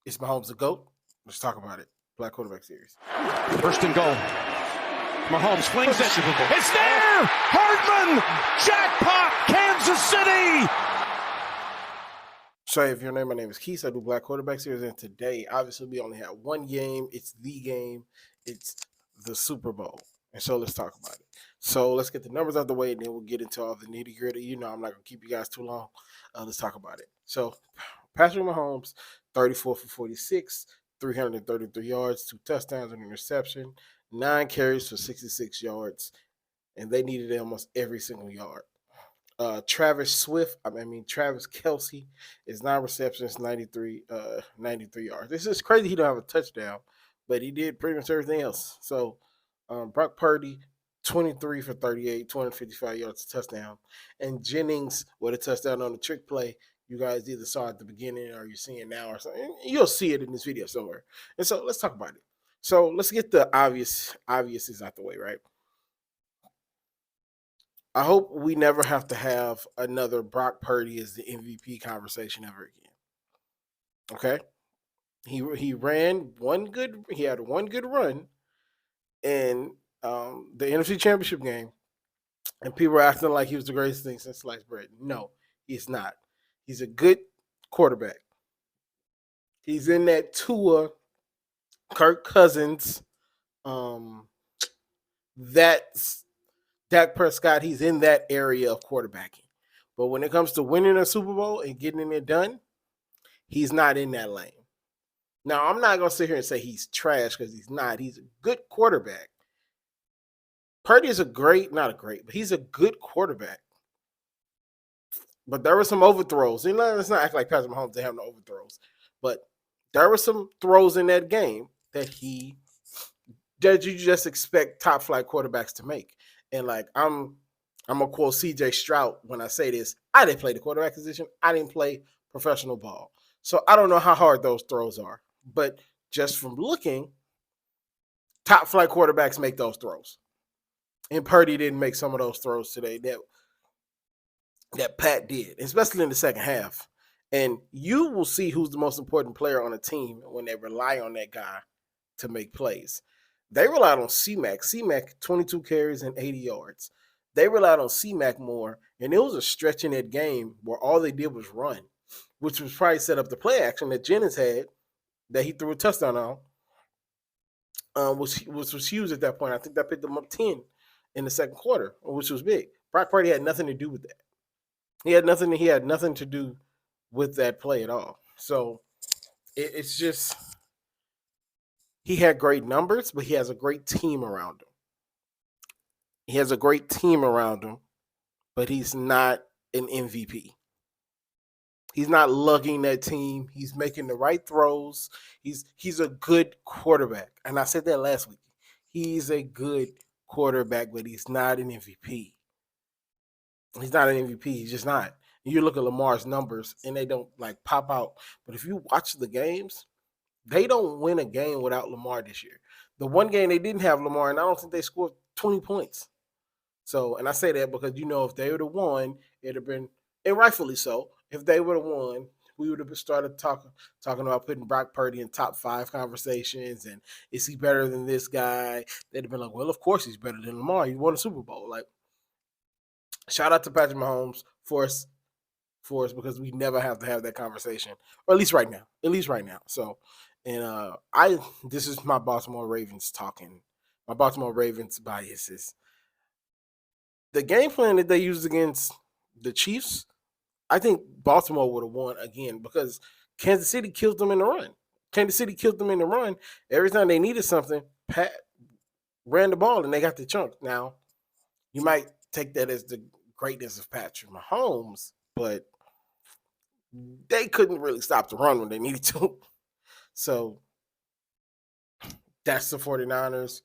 Is Mahomes the GOAT? Let's talk about it. Black Quarterback Series. First and goal. Mahomes flings it. It's there! Hardman! Jackpot! Kansas City! So if your name, my name is Keith. I do Black Quarterback Series, and today, obviously, we only have one game. It's the game. It's the Super Bowl. And so let's talk about it. So let's get the numbers out of the way, and then we'll get into all the nitty gritty. You know, I'm not going to keep you guys too long. Let's talk about it. So Patrick Mahomes, 34 for 46, 333 yards, 2 touchdowns, and an interception, 9 carries for 66 yards, and they needed almost every single yard. Travis Kelce is 9 receptions, 93 yards. This is crazy he don't have a touchdown, but he did pretty much everything else. So Brock Purdy, 23 for 38, 255 yards, a touchdown. And Jennings with a touchdown on the trick play. You guys either saw at the beginning or you're seeing it now or something. You'll see it in this video somewhere. And so let's talk about it. So let's get the obvious is out the way, right? I hope we never have to have another Brock Purdy as the MVP conversation ever again. Okay? He had one good run in the NFC Championship game, and people were acting like he was the greatest thing since sliced bread. No, he's not. He's a good quarterback. He's in that Tua, Kirk Cousins, that's Dak Prescott. He's in that area of quarterbacking. But when it comes to winning a Super Bowl and getting it done, he's not in that lane. Now, I'm not going to sit here and say he's trash because he's not. He's a good quarterback. Purdy is but he's a good quarterback. But there were some overthrows. And let's not act like Patrick Mahomes didn't have no overthrows. But there were some throws in that game that you just expect top flight quarterbacks to make. And like I'm gonna quote CJ Stroud when I say this. I didn't play the quarterback position. I didn't play professional ball. So I don't know how hard those throws are. But just from looking, top flight quarterbacks make those throws. And Purdy didn't make some of those throws today that Pat did, especially in the second half. And you will see who's the most important player on a team when they rely on that guy to make plays. They relied on C-Mac. C-Mac, 22 carries and 80 yards. They relied on C-Mac more, and it was a stretch in that game where all they did was run, which was probably set up the play action that Jennings had that he threw a touchdown on, which was huge at that point. I think that picked them up 10 in the second quarter, which was big. Brock Purdy had nothing to do with that. He had nothing to do with that play at all. So it's just he had great numbers, but he has a great team around him. But he's not an MVP. He's not lugging that team. He's making the right throws. He's a good quarterback. And I said that last week. He's a good quarterback, but he's not an MVP. He's not an MVP. He's just not. You look at Lamar's numbers, and they don't like pop out. But if you watch the games, they don't win a game without Lamar this year. The one game they didn't have Lamar, and I don't think they scored 20 points. So, and I say that because, if they would have won, it'd have been, and rightfully so, if they would have won, we would have started talking about putting Brock Purdy in top 5 conversations, and is he better than this guy? They'd have been like, well, of course he's better than Lamar. He won a Super Bowl. Like, shout out to Patrick Mahomes for us because we never have to have that conversation, or at least right now. So, and this is my Baltimore Ravens talking. My Baltimore Ravens biases. The game plan that they used against the Chiefs, I think Baltimore would have won again because Kansas City killed them in the run. Every time they needed something, Pat ran the ball and they got the chunk. Now, you might take that as the greatness of Patrick Mahomes, but they couldn't really stop the run when they needed to. So that's the 49ers.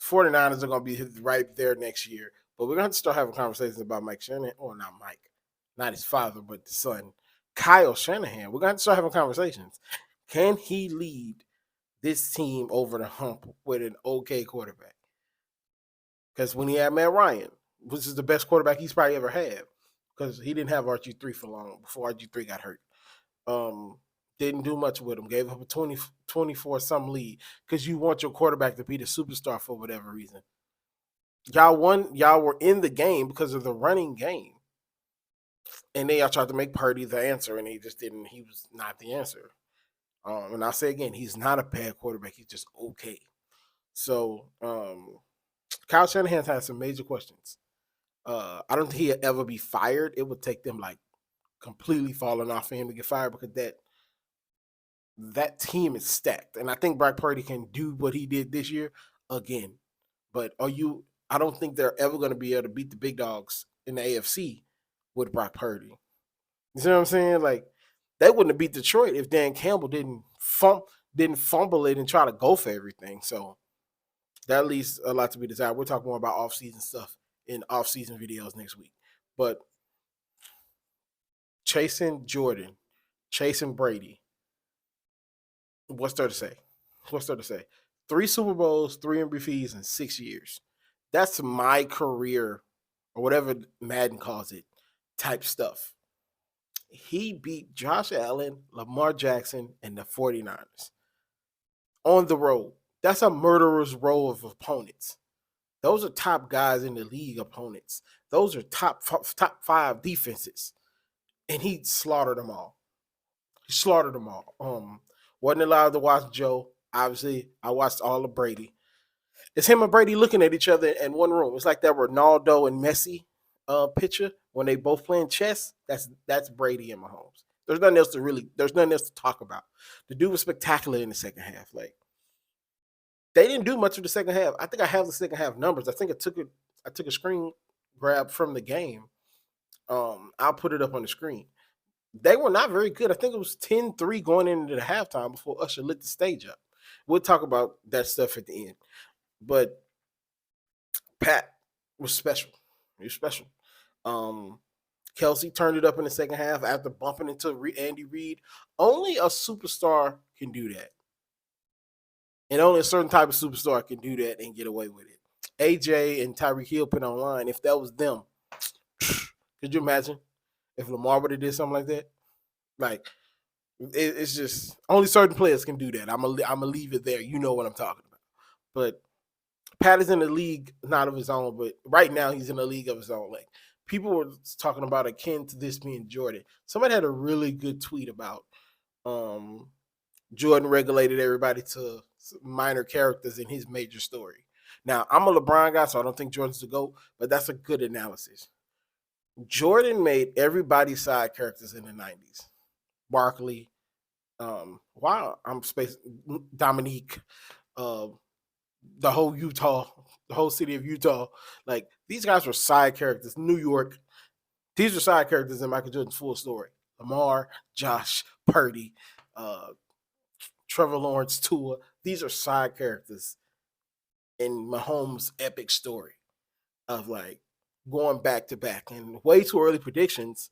49ers are going to be right there next year. But we're going to have to start having conversations about Mike Shanahan. Or not Mike. Not his father, but the son. Kyle Shanahan. We're going to have to start having conversations. Can he lead this team over the hump with an okay quarterback? Because when he had Matt Ryan, which is the best quarterback he's probably ever had, because he didn't have RG3 for long before RG3 got hurt. Didn't do much with him. Gave up a 24-some lead because you want your quarterback to be the superstar for whatever reason. Y'all won. Y'all were in the game because of the running game. And then y'all tried to make Purdy the answer, and he just didn't. He was not the answer. And I'll say again, he's not a bad quarterback. He's just okay. So Kyle Shanahan has some major questions. I don't think he'll ever be fired. It would take them like completely falling off for him to get fired because that team is stacked. And I think Brock Purdy can do what he did this year again. But I don't think they're ever going to be able to beat the big dogs in the AFC with Brock Purdy. You see what I'm saying? Like, they wouldn't have beat Detroit if Dan Campbell didn't fumble it and try to go for everything. So that leaves a lot to be desired. We'll talk more about off-season stuff in off-season videos next week. But chasing Jordan, chasing Brady, what's there to say? What's there to say? 3 Super Bowls, 3 MVPs in 6 years. That's my career, or whatever Madden calls it, type stuff. He beat Josh Allen, Lamar Jackson, and the 49ers on the road. That's a murderer's row of opponents. Those are top guys in the league opponents. Those are top 5 defenses. And he slaughtered them all. He slaughtered them all. Wasn't allowed to watch Joe. Obviously, I watched all of Brady. It's him and Brady looking at each other in one room. It's like that Ronaldo and Messi picture when they both playing chess. That's Brady and Mahomes. There's nothing else to talk about. The dude was spectacular in the second half. Like, they didn't do much of the second half. I think I have the second half numbers. I think I took a screen grab from the game. I'll put it up on the screen. They were not very good. I think it was 10-3 going into the halftime before Usher lit the stage up. We'll talk about that stuff at the end. But Pat was special. He was special. Kelsey turned it up in the second half after bumping into Andy Reid. Only a superstar can do that. And only a certain type of superstar can do that and get away with it. AJ and Tyreek Hill put online, if that was them, could you imagine if Lamar would have did something like that? Like, it's just only certain players can do that. I'm gonna leave it there. You know what I'm talking about. But Pat is in the league, not of his own, but right now he's in a league of his own. Like, people were talking about akin to this being Jordan. Somebody had a really good tweet about Jordan regulated everybody to minor characters in his major story. Now, I'm a LeBron guy, so I don't think Jordan's the GOAT, but that's a good analysis. Jordan made everybody side characters in the 90s. Barkley, Dominique, the whole city of Utah. Like, these guys were side characters. New York, these are side characters in Michael Jordan's full story. Lamar, Josh, Purdy, Trevor Lawrence, Tua. These are side characters in Mahomes' epic story of, like, going back to back and way too early predictions.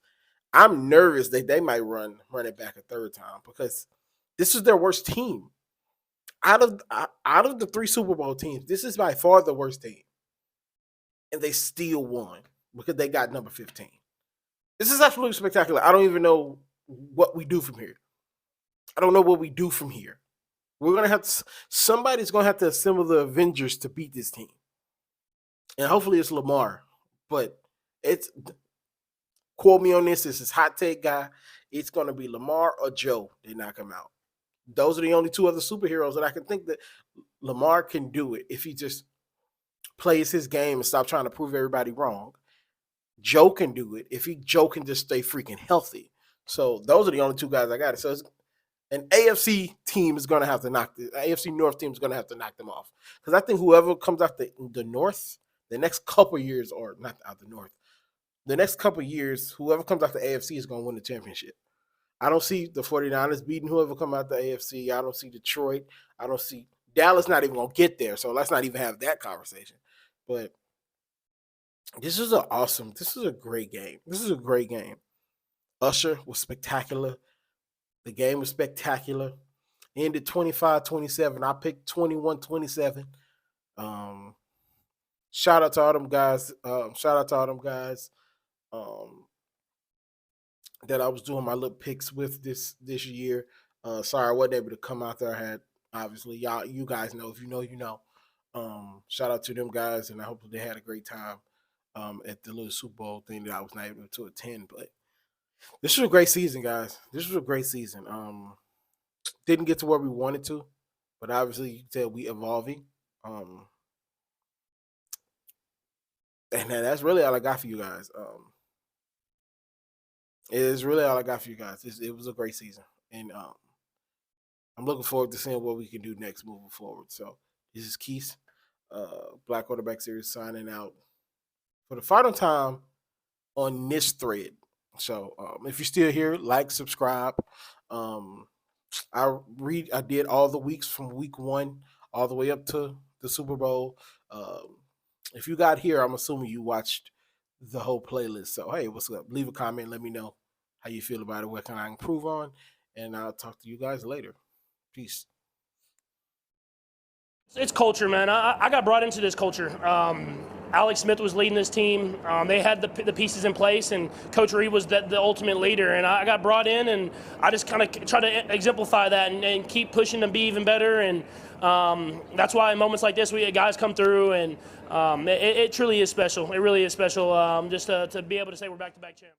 I'm nervous that they might run it back a third time because this is their worst team. Out of the 3 Super Bowl teams, this is by far the worst team. And they still won because they got number 15. This is absolutely spectacular. I don't even know what we do from here. I don't know what we do from here. Somebody's going to have to assemble the Avengers to beat this team. And hopefully it's Lamar. But quote me on this. This is hot take guy. It's going to be Lamar or Joe. They knock him out. Those are the only 2 other superheroes that I can think that Lamar can do it if he just plays his game and stop trying to prove everybody wrong. Joe can do it if Joe can just stay freaking healthy. So those are the only 2 guys I got. So an AFC team is going to have to AFC North team is going to have to knock them off. Because I think whoever comes out the North, the next couple years, or not out the North, the next couple years, whoever comes out the AFC is going to win the championship. I don't see the 49ers beating whoever come out the AFC. I don't see Detroit. I don't see Dallas not even going to get there. So let's not even have that conversation. But this is a great game. This is a great game. Usher was spectacular. The game was spectacular. Ended 25-27. I picked 21-27. Shout out to all them guys. That I was doing my little picks with this year. Sorry I wasn't able to come out there. I had obviously you guys know, if you know, you know. Shout out to them guys, and I hope they had a great time at the little Super Bowl thing that I was not able to attend. But this was a great season, guys. This was a great season. Didn't get to where we wanted to, but obviously you can tell we evolving. And that's really all I got for you guys. It is really all I got for you guys. It was a great season, and I'm looking forward to seeing what we can do next moving forward. So this is Keith, Black Quarterback Series, signing out for the final time on this thread. So if you're still here, like, subscribe. I did all the weeks from week 1 all the way up to the Super Bowl. If you got here, I'm assuming you watched the whole playlist. So hey, what's up? Leave a comment. Let me know how you feel about it. What can I improve on? And I'll talk to you guys later. Peace. It's culture, man. I got brought into this culture. Alex Smith was leading this team. They had the pieces in place, and Coach Reed was the ultimate leader. And I got brought in, and I just kind of try to exemplify that and keep pushing to be even better. And that's why in moments like this, guys come through, and it truly is special. It really is special just to be able to say we're back-to-back champs.